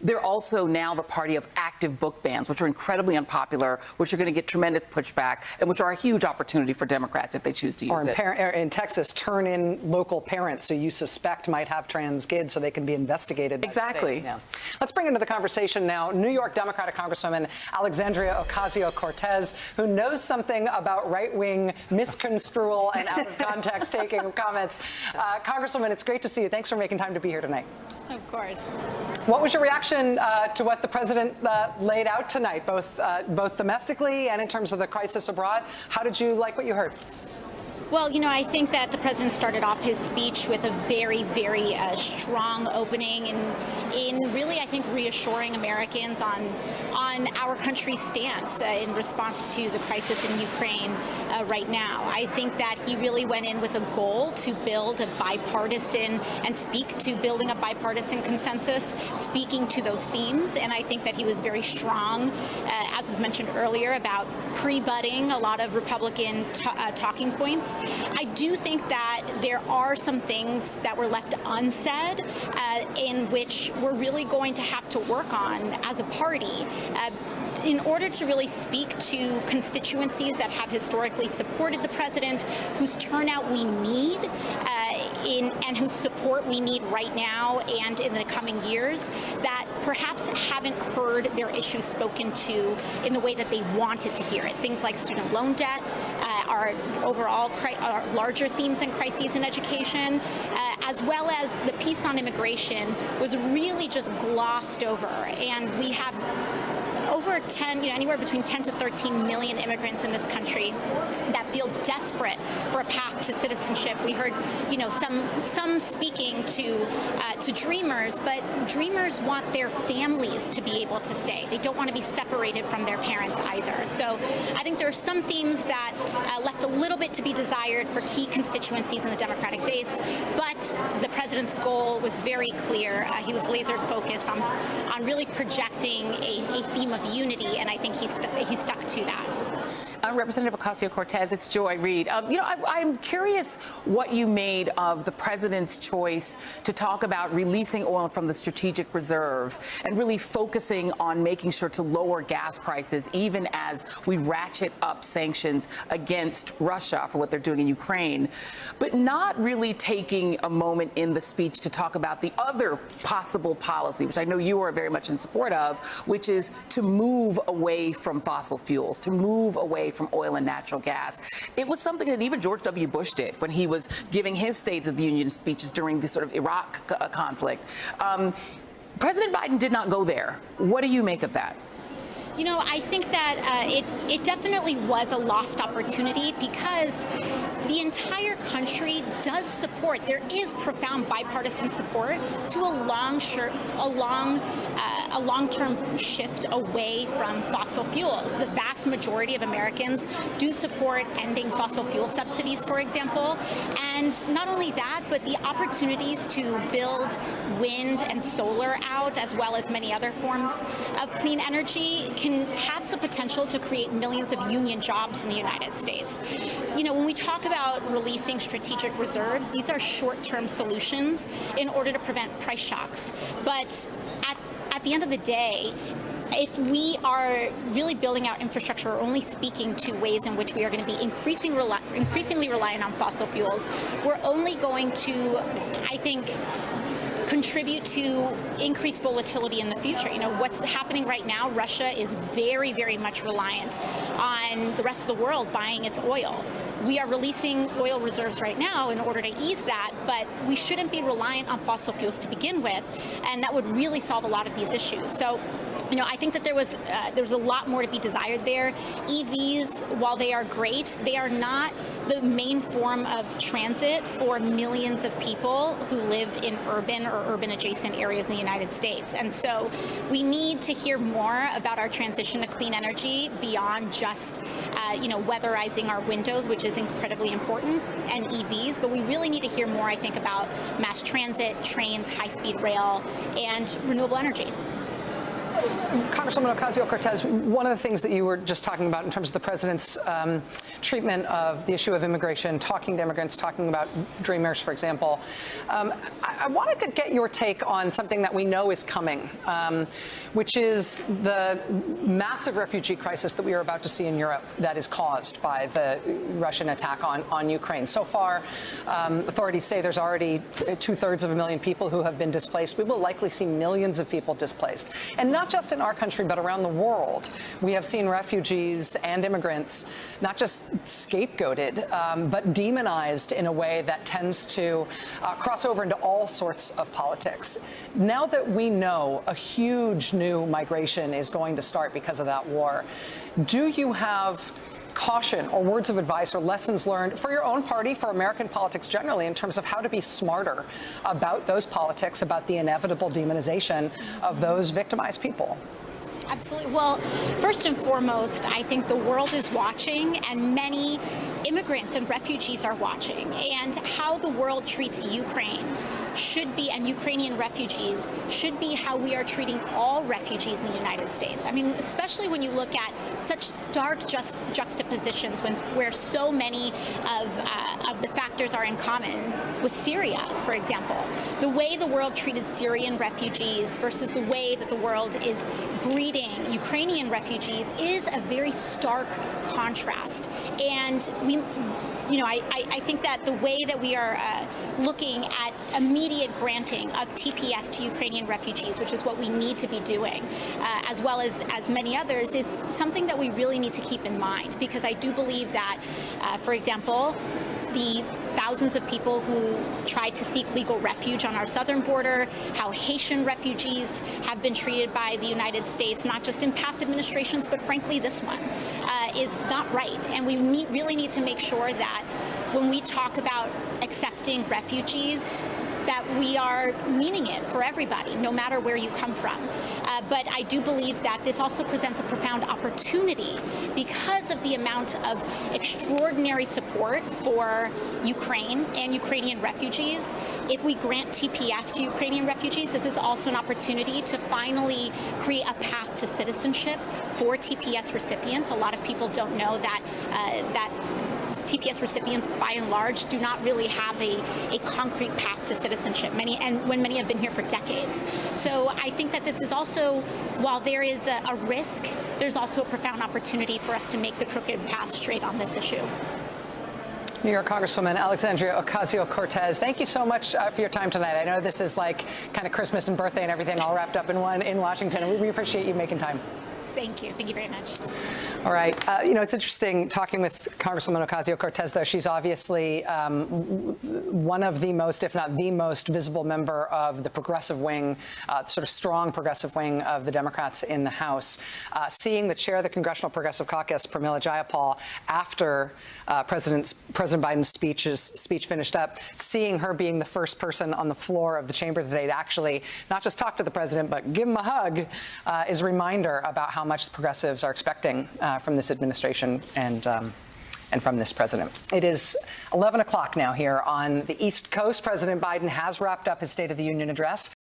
they're also now the party of active book bans, which are incredibly unpopular, which are going to get tremendous pushback, and which are a huge opportunity for Democrats if they choose to use it. Or in Texas, turn in local parents who you suspect might have trans kids so they can be investigated. Exactly. Yeah. Let's bring into the conversation now New York Democratic Congresswoman Alexandria Ocasio-Cortez, who knows something about right-wing misconstrual and out-of-context taking of comments. Congresswoman, it's great to see you. Thanks for making time to be here tonight. Of course. What was your reaction to what the president laid out tonight, both domestically and in terms of the crisis abroad? How did you like what you heard? Well, you know, I think that the president started off his speech with a very, very strong opening in really, I think, reassuring Americans on our country's stance in response to the crisis in Ukraine right now. I think that he really went in with a goal to build a bipartisan and speak to building a bipartisan consensus, speaking to those themes. And I think that he was very strong, as was mentioned earlier, about pre-butting a lot of Republican talking points. I do think that there are some things that were left unsaid in which we're really going to have to work on as a party in order to really speak to constituencies that have historically supported the president, whose turnout we need and whose support we need right now and in the coming years, that perhaps haven't heard their issues spoken to in the way that they wanted to hear it. Things like student loan debt, our overall larger themes and crises in education, as well as the piece on immigration was really just glossed over. And we have over 10, anywhere between 10 to 13 million immigrants in this country that feel desperate for a path to citizenship. We heard, some speaking to dreamers, but dreamers want their families to be able to stay. They don't want to be separated from their parents either. So I think there are some themes that left a little bit to be desired for key constituencies in the Democratic base, but the president's goal was very clear. He was laser focused on really projecting a theme of unity, and I think he stuck to that. Representative Ocasio-Cortez, it's Joy Reid. I'm curious what you made of the president's choice to talk about releasing oil from the strategic reserve and really focusing on making sure to lower gas prices, even as we ratchet up sanctions against Russia for what they're doing in Ukraine, but not really taking a moment in the speech to talk about the other possible policy, which I know you are very much in support of, which is to move away from fossil fuels, to move away from oil and natural gas. It was something that even George W. Bush did when he was giving his State of the Union speeches during the sort of Iraq conflict. President Biden did not go there. What do you make of that? I think that it definitely was a lost opportunity because the entire country does support. There is profound bipartisan support to a long-term shift away from fossil fuels. The vast majority of Americans do support ending fossil fuel subsidies, for example. And not only that, but the opportunities to build wind and solar out, as well as many other forms of clean energy, has the potential to create millions of union jobs in the United States. When we talk about releasing strategic reserves, these are short-term solutions in order to prevent price shocks. But at the end of the day, if we are really building out infrastructure or only speaking to ways in which we are going to be increasingly reliant on fossil fuels, we're only going to, I think, contribute to increased volatility in the future. What's happening right now, Russia is very, very much reliant on the rest of the world buying its oil. We are releasing oil reserves right now in order to ease that, but we shouldn't be reliant on fossil fuels to begin with, and that would really solve a lot of these issues. So, I think that there's a lot more to be desired there. EVs, while they are great, they are not the main form of transit for millions of people who live in urban or urban-adjacent areas in the United States. And so we need to hear more about our transition to clean energy beyond just, weatherizing our windows, which is incredibly important, and EVs. But we really need to hear more, I think, about mass transit, trains, high-speed rail, and renewable energy. Congresswoman Ocasio-Cortez, one of the things that you were just talking about in terms of the president's treatment of the issue of immigration, talking to immigrants, talking about dreamers, for example, I wanted to get your take on something that we know is coming, which is the massive refugee crisis that we are about to see in Europe that is caused by the Russian attack on Ukraine. So far, authorities say there's already 2/3 of a million people who have been displaced. We will likely see millions of people displaced. And not just in our country, but around the world. We have seen refugees and immigrants not just scapegoated, but demonized in a way that tends to cross over into all sorts of politics. Now that we know a huge new migration is going to start because of that war, do you have caution or words of advice or lessons learned for your own party, for American politics generally, in terms of how to be smarter about those politics, about the inevitable demonization of those victimized people? Absolutely. Well, first and foremost, I think the world is watching, and many immigrants and refugees are watching. And how the world treats Ukraine should be, and Ukrainian refugees, should be how we are treating all refugees in the United States. I mean, especially when you look at such stark juxtapositions where so many of the factors are in common with Syria, for example. The way the world treated Syrian refugees versus the way that the world is greeting Ukrainian refugees is a very stark contrast. And I think that the way that we are looking at immediate granting of TPS to Ukrainian refugees, which is what we need to be doing, as well as many others, is something that we really need to keep in mind. Because I do believe that, for example, the thousands of people who tried to seek legal refuge on our southern border, how Haitian refugees have been treated by the United States, not just in past administrations, but frankly this one, is not right. And we really need to make sure that when we talk about accepting refugees, that we are meaning it for everybody, no matter where you come from. But I do believe that this also presents a profound opportunity because of the amount of extraordinary support for Ukraine and Ukrainian refugees. If we grant TPS to Ukrainian refugees, this is also an opportunity to finally create a path to citizenship for TPS recipients. A lot of people don't know that TPS recipients, by and large, do not really have a concrete path to citizenship, when many have been here for decades. So I think that this is also, while there is a risk, there's also a profound opportunity for us to make the crooked path straight on this issue. New York Congresswoman Alexandria Ocasio-Cortez, thank you so much for your time tonight. I know this is like kind of Christmas and birthday and everything all wrapped up in one in Washington, and we appreciate you making time. Thank you. Thank you very much. All right. It's interesting talking with Congresswoman Ocasio-Cortez, though. She's obviously one of the most, if not the most, visible member of the progressive wing, sort of strong progressive wing of the Democrats in the House. Seeing the chair of the Congressional Progressive Caucus, Pramila Jayapal, after President Biden's speech finished up, seeing her being the first person on the floor of the chamber today to actually not just talk to the president, but give him a hug, is a reminder about how much the progressives are expecting from this administration and from this president. It is 11 o'clock now here on the East Coast. President Biden has wrapped up his State of the Union address.